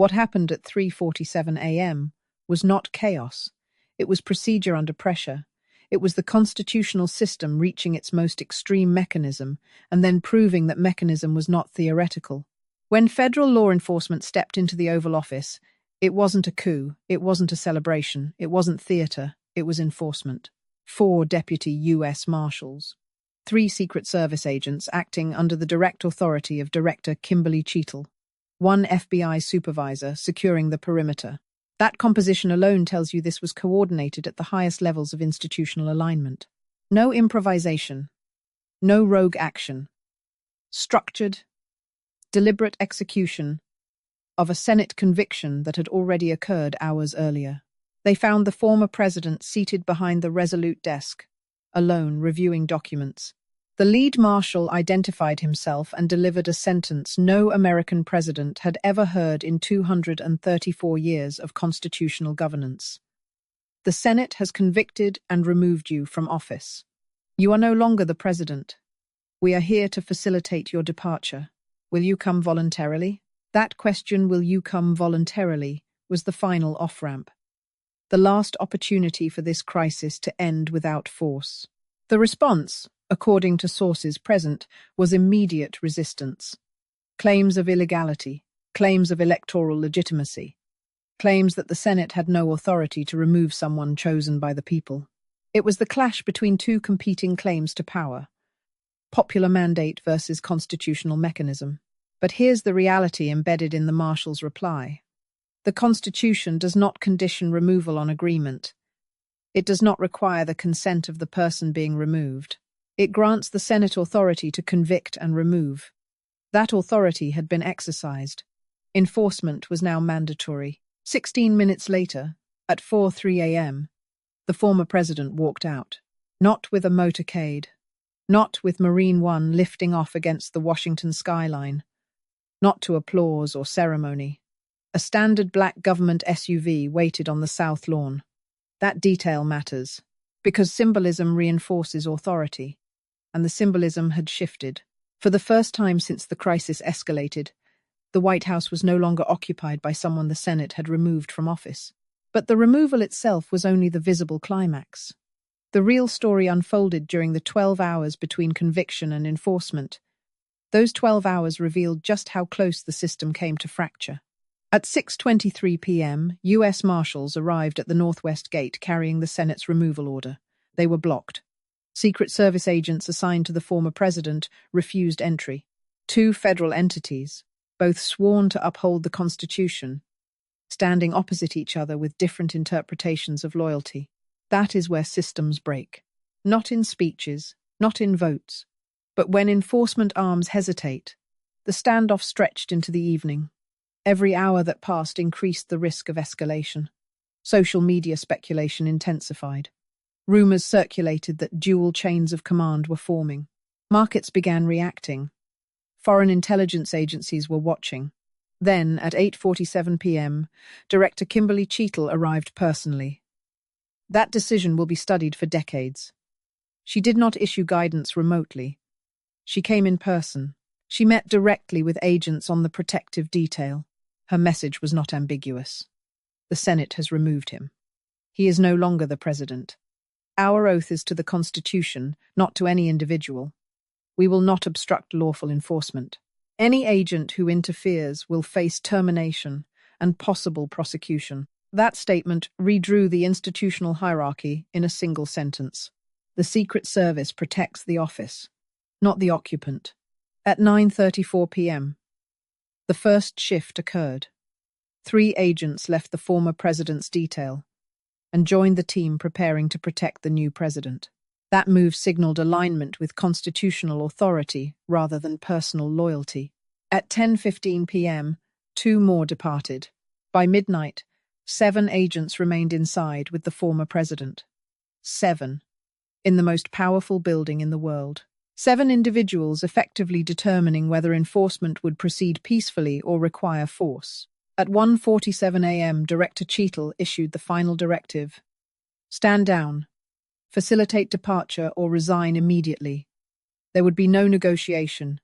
What happened at 3:47 a.m. was not chaos. It was procedure under pressure. It was the constitutional system reaching its most extreme mechanism and then proving that mechanism was not theoretical. When federal law enforcement stepped into the Oval Office, it wasn't a coup, it wasn't a celebration, it wasn't theater, it was enforcement. 4 deputy U.S. Marshals. 3 Secret Service agents acting under the direct authority of Director Kimberly Cheatle. 1 FBI supervisor securing the perimeter. That composition alone tells you this was coordinated at the highest levels of institutional alignment. No improvisation. No rogue action. Structured, deliberate execution of a Senate conviction that had already occurred hours earlier. They found the former president seated behind the resolute desk, alone, reviewing documents. The lead marshal identified himself and delivered a sentence no American president had ever heard in 234 years of constitutional governance. The Senate has convicted and removed you from office. You are no longer the president. We are here to facilitate your departure. Will you come voluntarily? That question, will you come voluntarily, was the final off-ramp. The last opportunity for this crisis to end without force. The response, according to sources present, was immediate resistance. Claims of illegality, claims of electoral legitimacy, claims that the Senate had no authority to remove someone chosen by the people. It was the clash between 2 competing claims to power: popular mandate versus constitutional mechanism. But here's the reality embedded in the Marshal's reply. The Constitution does not condition removal on agreement. It does not require the consent of the person being removed. It grants the Senate authority to convict and remove. That authority had been exercised. Enforcement was now mandatory. 16 minutes later, at 4:03 a.m., the former president walked out. Not with a motorcade. Not with Marine One lifting off against the Washington skyline. Not to applause or ceremony. A standard black government SUV waited on the South Lawn. That detail matters, because symbolism reinforces authority, and the symbolism had shifted. For the first time since the crisis escalated, the White House was no longer occupied by someone the Senate had removed from office. But the removal itself was only the visible climax. The real story unfolded during the 12 hours between conviction and enforcement. Those 12 hours revealed just how close the system came to fracture. At 6:23 p.m., U.S. Marshals arrived at the Northwest Gate carrying the Senate's removal order. They were blocked. Secret Service agents assigned to the former president refused entry. 2 federal entities, both sworn to uphold the Constitution, standing opposite each other with different interpretations of loyalty. That is where systems break. Not in speeches, not in votes, but when enforcement arms hesitate. The standoff stretched into the evening. Every hour that passed increased the risk of escalation. Social media speculation intensified. Rumors circulated that dual chains of command were forming. Markets began reacting. Foreign intelligence agencies were watching. Then, at 8:47 p.m., Director Kimberly Cheatle arrived personally. That decision will be studied for decades. She did not issue guidance remotely. She came in person. She met directly with agents on the protective detail. Her message was not ambiguous. The Senate has removed him. He is no longer the president. Our oath is to the Constitution, not to any individual. We will not obstruct lawful enforcement. Any agent who interferes will face termination and possible prosecution. That statement redrew the institutional hierarchy in a single sentence. The Secret Service protects the office, not the occupant. At 9:34 p.m., the first shift occurred. 3 agents left the former president's detail and joined the team preparing to protect the new president. That move signaled alignment with constitutional authority rather than personal loyalty. At 10:15 p.m., 2 more departed. By midnight, 7 agents remained inside with the former president. 7. In the most powerful building in the world. 7 individuals effectively determining whether enforcement would proceed peacefully or require force. At 1:47 a.m., Director Cheatle issued the final directive. Stand down. Facilitate departure or resign immediately. There would be no negotiation,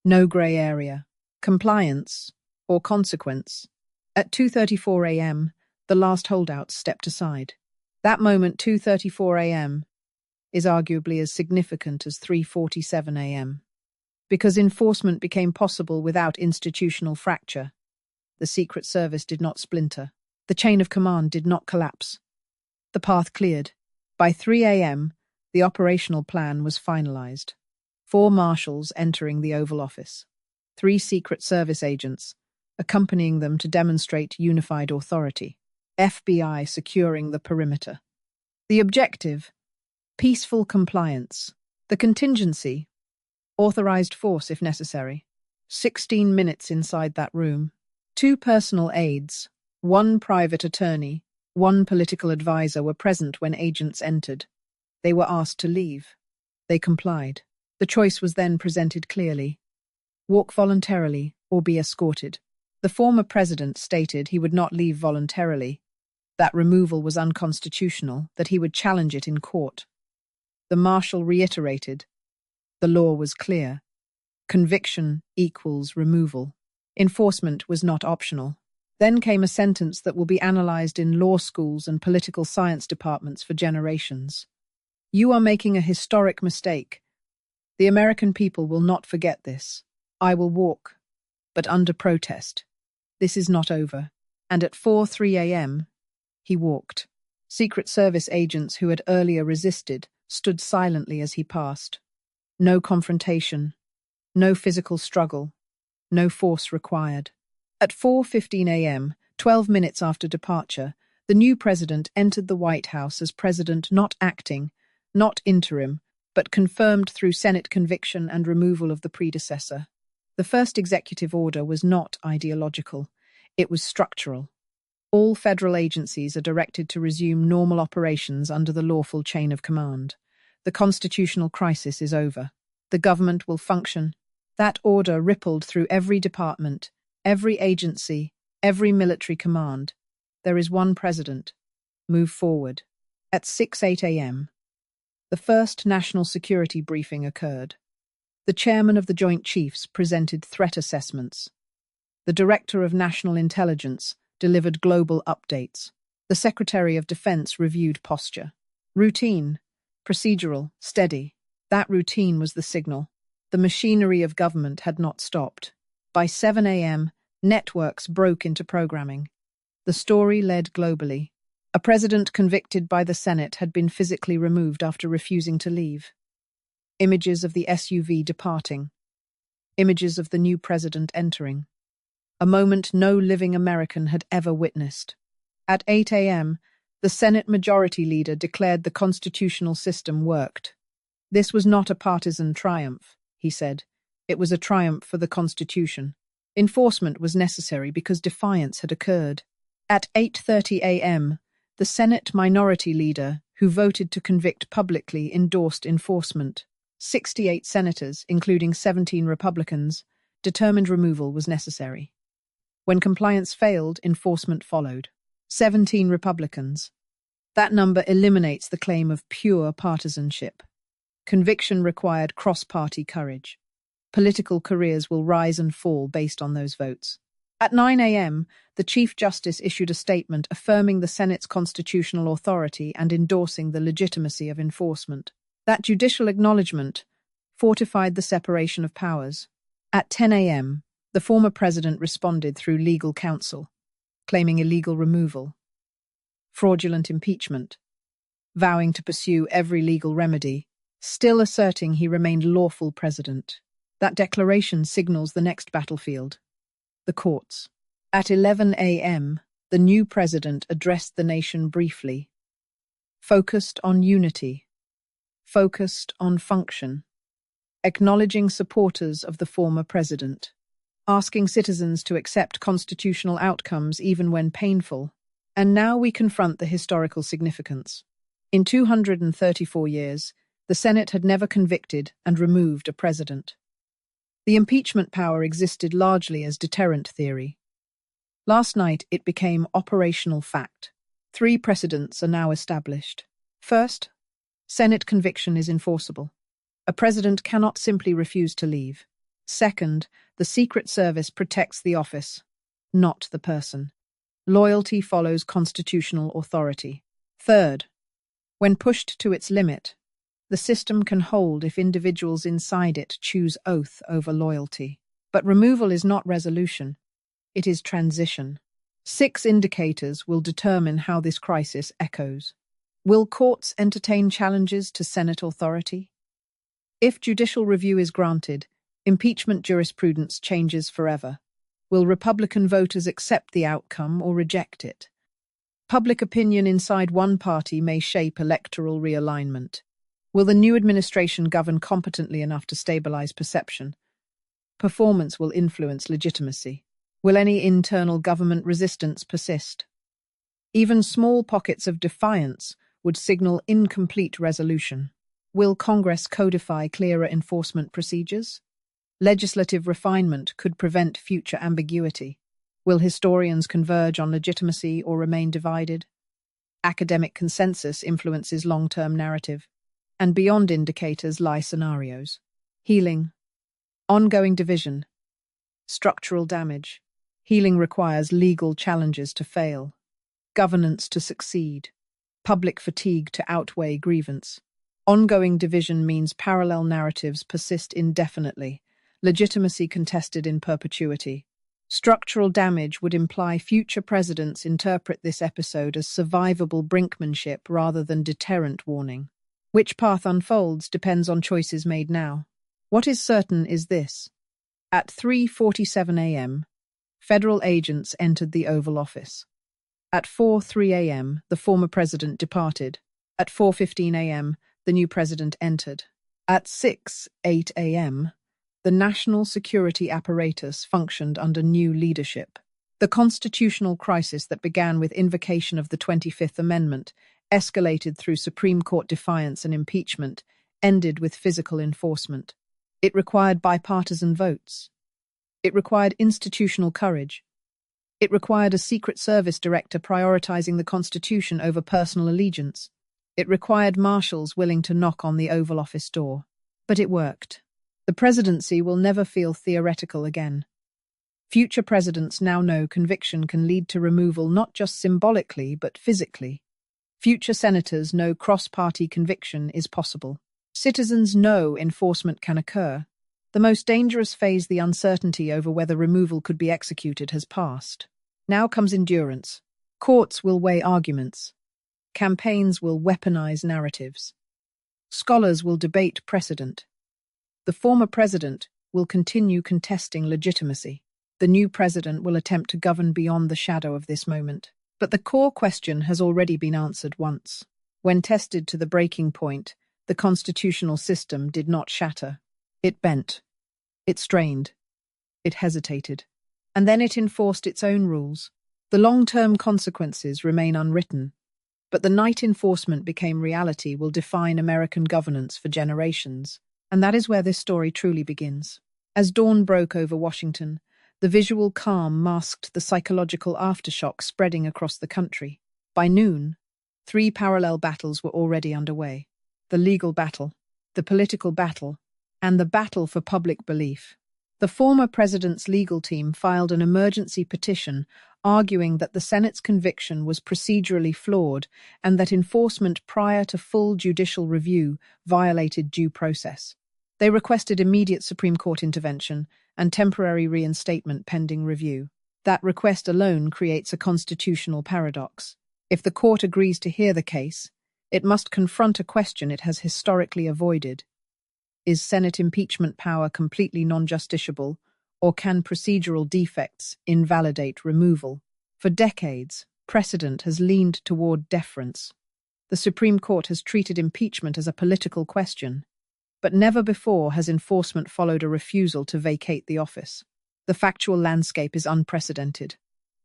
no grey area, compliance, or consequence. At 2:34 a.m., the last holdouts stepped aside. That moment, 2:34 a.m., is arguably as significant as 3:47 a.m. Because enforcement became possible without institutional fracture. The Secret Service did not splinter. The chain of command did not collapse. The path cleared. By 3 a.m., the operational plan was finalized. 4 marshals entering the Oval Office. 3 Secret Service agents, accompanying them to demonstrate unified authority. FBI securing the perimeter. The objective: peaceful compliance. The contingency: authorized force if necessary. 16 minutes inside that room. 2 personal aides, 1 private attorney, 1 political advisor were present when agents entered. They were asked to leave. They complied. The choice was then presented clearly: walk voluntarily or be escorted. The former president stated he would not leave voluntarily, that removal was unconstitutional, that he would challenge it in court. The marshal reiterated: the law was clear. Conviction equals removal. Enforcement was not optional. Then came a sentence that will be analyzed in law schools and political science departments for generations. You are making a historic mistake. The American people will not forget this. I will walk, but under protest. This is not over. And at 4:03 a.m., he walked. Secret Service agents who had earlier resisted stood silently as he passed. No confrontation, no physical struggle, no force required. At 4:15 a.m., 12 minutes after departure, the new president entered the White House as president, not acting, not interim, but confirmed through Senate conviction and removal of the predecessor. The first executive order was not ideological. It was structural. All federal agencies are directed to resume normal operations under the lawful chain of command. The constitutional crisis is over. The government will function. That order rippled through every department, every agency, every military command. There is one president. Move forward. At 6:08 a.m., the first national security briefing occurred. The chairman of the Joint Chiefs presented threat assessments. The director of national intelligence delivered global updates. The Secretary of Defense reviewed posture. Routine, procedural, steady. That routine was the signal. The machinery of government had not stopped. By 7 a.m., networks broke into programming. The story led globally. A president convicted by the Senate had been physically removed after refusing to leave. Images of the SUV departing. Images of the new president entering. A moment no living American had ever witnessed. At 8 a.m., the Senate Majority Leader declared the constitutional system worked. This was not a partisan triumph, he said. It was a triumph for the Constitution. Enforcement was necessary because defiance had occurred. At 8:30 a.m., the Senate Minority Leader, who voted to convict publicly, endorsed enforcement. 68 senators, including 17 Republicans, determined removal was necessary. When compliance failed, enforcement followed. 17 Republicans. That number eliminates the claim of pure partisanship. Conviction required cross-party courage. Political careers will rise and fall based on those votes. At 9 a.m., the Chief Justice issued a statement affirming the Senate's constitutional authority and endorsing the legitimacy of enforcement. That judicial acknowledgement fortified the separation of powers. At 10 a.m., the former president responded through legal counsel, claiming illegal removal, fraudulent impeachment, vowing to pursue every legal remedy, still asserting he remained lawful president. That declaration signals the next battlefield: the courts. At 11 a.m., the new president addressed the nation briefly, focused on unity, focused on function, acknowledging supporters of the former president, asking citizens to accept constitutional outcomes even when painful. And now we confront the historical significance. In 234 years, the Senate had never convicted and removed a president. The impeachment power existed largely as deterrent theory. Last night, it became operational fact. 3 precedents are now established. First, Senate conviction is enforceable. A president cannot simply refuse to leave. Second, the Secret Service protects the office, not the person. Loyalty follows constitutional authority. Third, when pushed to its limit, the system can hold if individuals inside it choose oath over loyalty. But removal is not resolution. It is transition. 6 indicators will determine how this crisis echoes. Will courts entertain challenges to Senate authority? If judicial review is granted, impeachment jurisprudence changes forever. Will Republican voters accept the outcome or reject it? Public opinion inside one party may shape electoral realignment. Will the new administration govern competently enough to stabilize perception? Performance will influence legitimacy. Will any internal government resistance persist? Even small pockets of defiance would signal incomplete resolution. Will Congress codify clearer enforcement procedures? Legislative refinement could prevent future ambiguity. Will historians converge on legitimacy or remain divided? Academic consensus influences long-term narrative, and beyond indicators lie scenarios. Healing. Ongoing division. Structural damage. Healing requires legal challenges to fail, governance to succeed, public fatigue to outweigh grievance. Ongoing division means parallel narratives persist indefinitely, legitimacy contested in perpetuity. Structural damage would imply future presidents interpret this episode as survivable brinkmanship rather than deterrent warning. Which path unfolds depends on choices made now. What is certain is this. At 3:47 a.m., federal agents entered the Oval Office. At 4:03 a.m., the former president departed. At 4:15 a.m., the new president entered. At 6:08 a.m., the national security apparatus functioned under new leadership. The constitutional crisis that began with invocation of the 25th Amendment, escalated through Supreme Court defiance and impeachment, ended with physical enforcement. It required bipartisan votes. It required institutional courage. It required a Secret Service director prioritizing the Constitution over personal allegiance. It required marshals willing to knock on the Oval Office door. But it worked. The presidency will never feel theoretical again. Future presidents now know conviction can lead to removal not just symbolically but physically. Future senators know cross-party conviction is possible. Citizens know enforcement can occur. The most dangerous phase, the uncertainty over whether removal could be executed, has passed. Now comes endurance. Courts will weigh arguments. Campaigns will weaponize narratives. Scholars will debate precedent. The former president will continue contesting legitimacy. The new president will attempt to govern beyond the shadow of this moment. But the core question has already been answered once. When tested to the breaking point, the constitutional system did not shatter. It bent. It strained. It hesitated. And then it enforced its own rules. The long-term consequences remain unwritten, but the night enforcement became reality will define American governance for generations. And that is where this story truly begins. As dawn broke over Washington, the visual calm masked the psychological aftershock spreading across the country. By noon, 3 parallel battles were already underway. The legal battle, the political battle, and the battle for public belief. The former president's legal team filed an emergency petition arguing that the Senate's conviction was procedurally flawed and that enforcement prior to full judicial review violated due process. They requested immediate Supreme Court intervention and temporary reinstatement pending review. That request alone creates a constitutional paradox. If the court agrees to hear the case, it must confront a question it has historically avoided. Is Senate impeachment power completely non-justiciable, or can procedural defects invalidate removal? For decades, precedent has leaned toward deference. The Supreme Court has treated impeachment as a political question, but never before has enforcement followed a refusal to vacate the office. The factual landscape is unprecedented.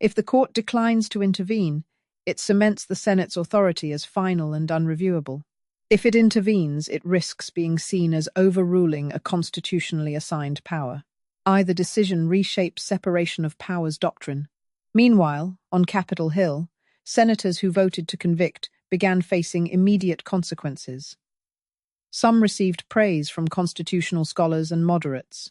If the court declines to intervene, it cements the Senate's authority as final and unreviewable. If it intervenes, it risks being seen as overruling a constitutionally assigned power. Either decision reshapes separation of powers doctrine. Meanwhile, on Capitol Hill, senators who voted to convict began facing immediate consequences. Some received praise from constitutional scholars and moderates.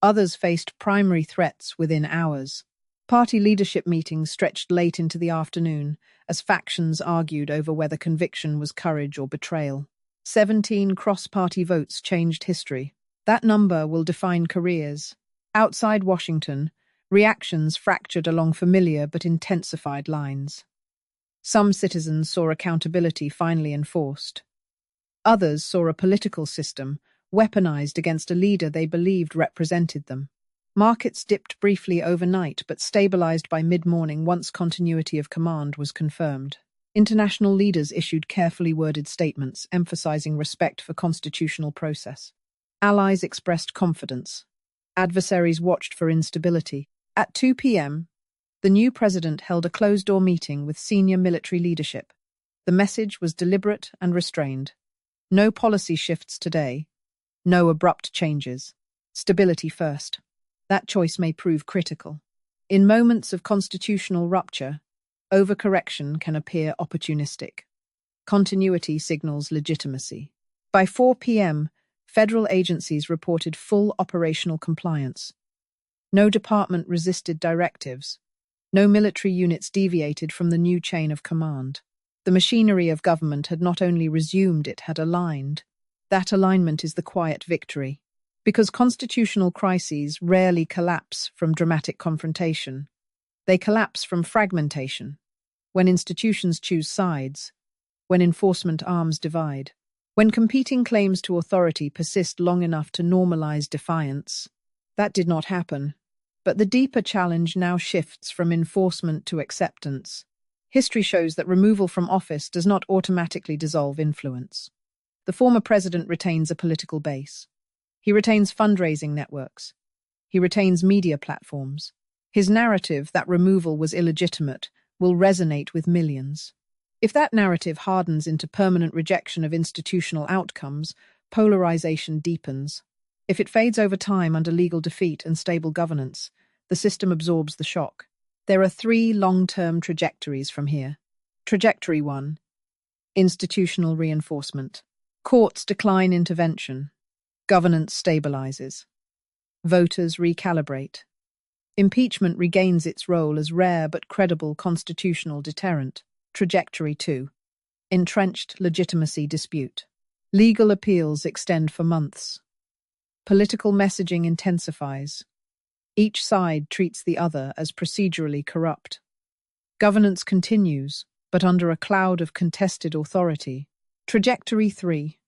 Others faced primary threats within hours. Party leadership meetings stretched late into the afternoon as factions argued over whether conviction was courage or betrayal. 17 cross-party votes changed history. That number will define careers. Outside Washington, reactions fractured along familiar but intensified lines. Some citizens saw accountability finally enforced. Others saw a political system weaponized against a leader they believed represented them. Markets dipped briefly overnight but stabilized by mid-morning once continuity of command was confirmed. International leaders issued carefully worded statements emphasizing respect for constitutional process. Allies expressed confidence. Adversaries watched for instability. At 2 p.m., the new president held a closed-door meeting with senior military leadership. The message was deliberate and restrained. No policy shifts today. No abrupt changes. Stability first. That choice may prove critical. In moments of constitutional rupture, overcorrection can appear opportunistic. Continuity signals legitimacy. By 4 p.m., federal agencies reported full operational compliance. No department resisted directives. No military units deviated from the new chain of command. The machinery of government had not only resumed, it had aligned. That alignment is the quiet victory. Because constitutional crises rarely collapse from dramatic confrontation. They collapse from fragmentation, when institutions choose sides, when enforcement arms divide, when competing claims to authority persist long enough to normalize defiance. That did not happen, but the deeper challenge now shifts from enforcement to acceptance. History shows that removal from office does not automatically dissolve influence. The former president retains a political base. He retains fundraising networks. He retains media platforms. His narrative that removal was illegitimate will resonate with millions. If that narrative hardens into permanent rejection of institutional outcomes, polarization deepens. If it fades over time under legal defeat and stable governance, the system absorbs the shock. There are 3 long-term trajectories from here. Trajectory 1. Institutional reinforcement. Courts decline intervention. Governance stabilizes. Voters recalibrate. Impeachment regains its role as rare but credible constitutional deterrent. Trajectory 2. Entrenched legitimacy dispute. Legal appeals extend for months. Political messaging intensifies. Each side treats the other as procedurally corrupt. Governance continues, but under a cloud of contested authority. Trajectory 3.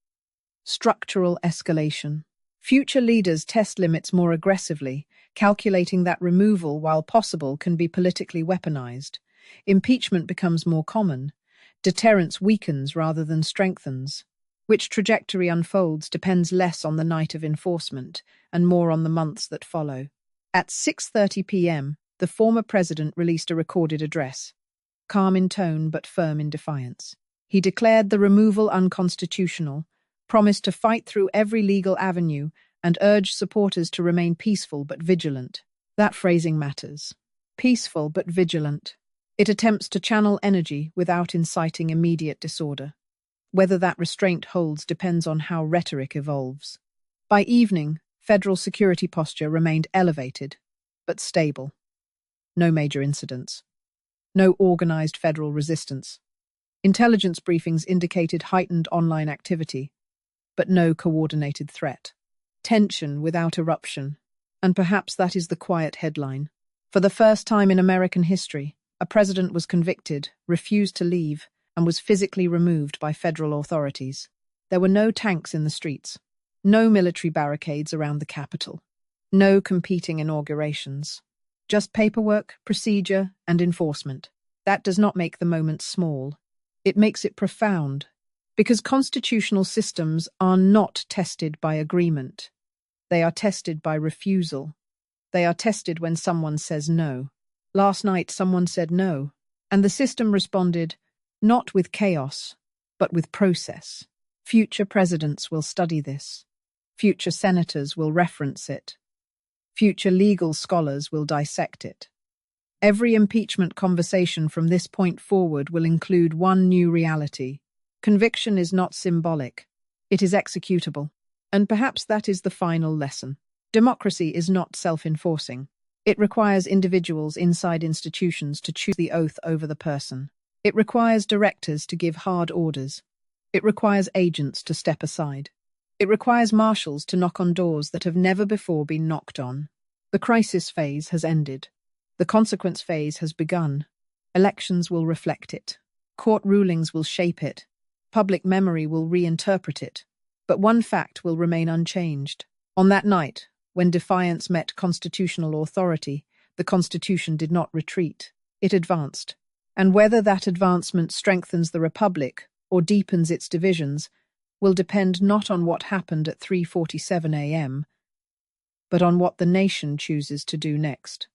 Structural escalation. Future leaders test limits more aggressively, calculating that removal, while possible, can be politically weaponized. Impeachment becomes more common. Deterrence weakens rather than strengthens. Which trajectory unfolds depends less on the night of enforcement and more on the months that follow. At 6:30 p.m., the former president released a recorded address, calm in tone but firm in defiance. He declared the removal unconstitutional, promised to fight through every legal avenue, and urged supporters to remain peaceful but vigilant. That phrasing matters. Peaceful but vigilant. It attempts to channel energy without inciting immediate disorder. Whether that restraint holds depends on how rhetoric evolves. By evening, federal security posture remained elevated, but stable. No major incidents. No organized federal resistance. Intelligence briefings indicated heightened online activity, but no coordinated threat. Tension without eruption. And perhaps that is the quiet headline. For the first time in American history, a president was convicted, refused to leave, and was physically removed by federal authorities. There were no tanks in the streets, no military barricades around the Capitol, no competing inaugurations. Just paperwork, procedure, and enforcement. That does not make the moment small. It makes it profound, because constitutional systems are not tested by agreement. They are tested by refusal. They are tested when someone says no. Last night, someone said no, and the system responded, not with chaos, but with process. Future presidents will study this. Future senators will reference it. Future legal scholars will dissect it. Every impeachment conversation from this point forward will include one new reality. Conviction is not symbolic. It is executable. And perhaps that is the final lesson. Democracy is not self-enforcing. It requires individuals inside institutions to choose the oath over the person. It requires directors to give hard orders. It requires agents to step aside. It requires marshals to knock on doors that have never before been knocked on. The crisis phase has ended. The consequence phase has begun. Elections will reflect it. Court rulings will shape it. Public memory will reinterpret it. But one fact will remain unchanged. On that night, when defiance met constitutional authority, the Constitution did not retreat. It advanced. And whether that advancement strengthens the Republic or deepens its divisions will depend not on what happened at 3:47 a.m., but on what the nation chooses to do next.